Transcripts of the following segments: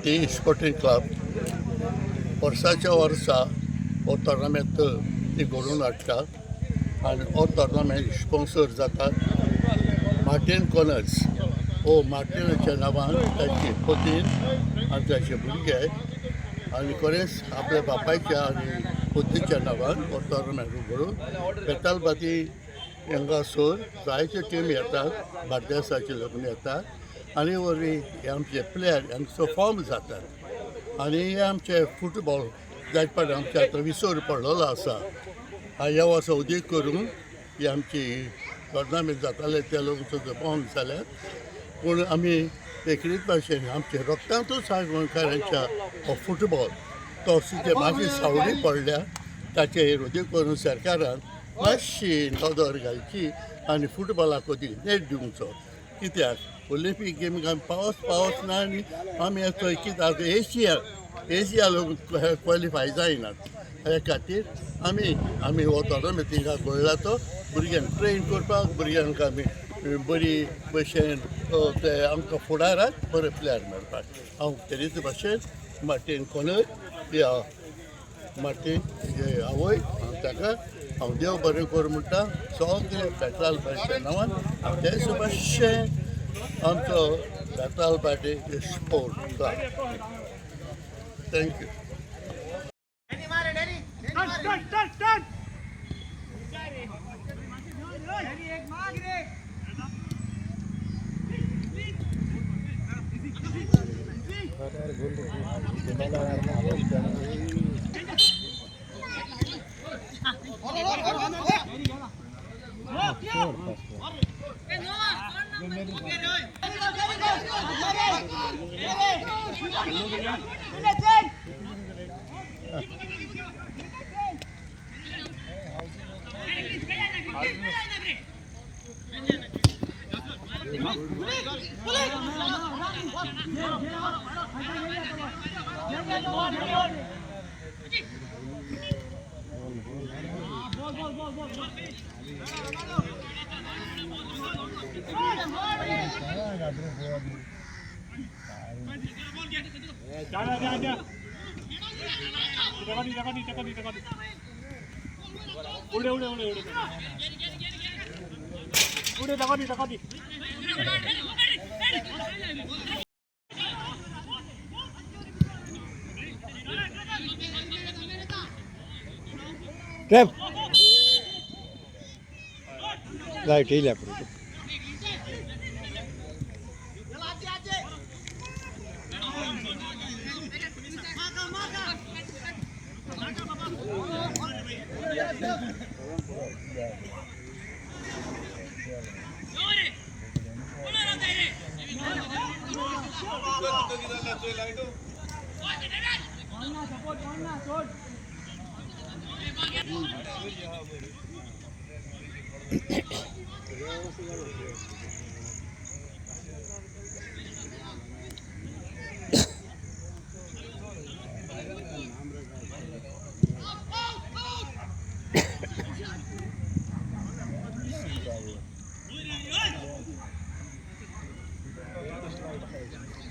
Betalbatim sporting club वर्साच्या वर्सा हो टोर्नामेंट ती घडोवन हाडटा आनी हो टोर्नामेंट स्पॉन्सर जाता मार्टीन कॉनर्स. हो मार्टिनाच्या नांवान ताची पत्नी आनी ताचे भुरगे आनी खरेंच आपल्या बापायच्या आनी पत्नीच्या नांवान हो टोर्नामेंट घडोवन बेतालबाती हांगासर जायत्यो टीम येतात, बार्देसाचे लग्न येतात आनी वरवीं हे आमचे प्लेयर हांगसर फॉर्म जातात आनी हे आमचे फुटबॉल जायत पाट आमचे आतां विसर पडलेलो आसा. ह्या वर्सा उदीक करून ही आमची टोर्नामेंट जाताले ते लोक सुद्दां बंद जाल्यात. पूण आमी देखीत भाशेन आमचे रोगतांतूच गोंयकारांच्या हो फुटबॉल तो सुद्दां मातशी सावळी पडल्या ताचेर उदीक करून सरकारान मातशी नदर घालची आनी फुटबॉलाक अदीक नेट दिवचो. कित्याक ऑलिंपीक गेमीक आमी पावस ना आनी आमी थंय कित्याक एशिया लोक क्वॉलिफाय जायनात. ह्या खातीर आमी हो टोर्नामेंट हिंगा घडला तो भुरग्यांक ट्रेन करपाक, भुरग्यांक आमी बरी भशेन ते आमकां फुडाराक बरे प्लेयर मेळपाक. हांव तेच भाशेन मार्टीन कॉनर या मार्टीन आवय ताका हांव देव बरें करूं म्हणटा. सगळे बेतालबाटीच्या नांवान तेच भाशेन आमचो Betalbatim sport club. Thank you. Rep. Right, he left.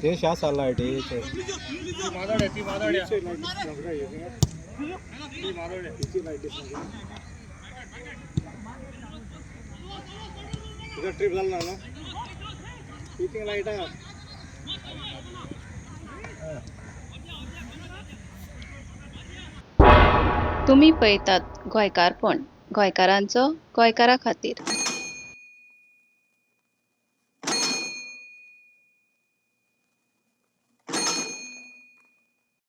ते शास आला आहे ते ट्रिप झाला ना लाईट आहे. तुम्ही पळयतात गोंयकारपण, गोंयकारांचो गोंयकारा खातीर.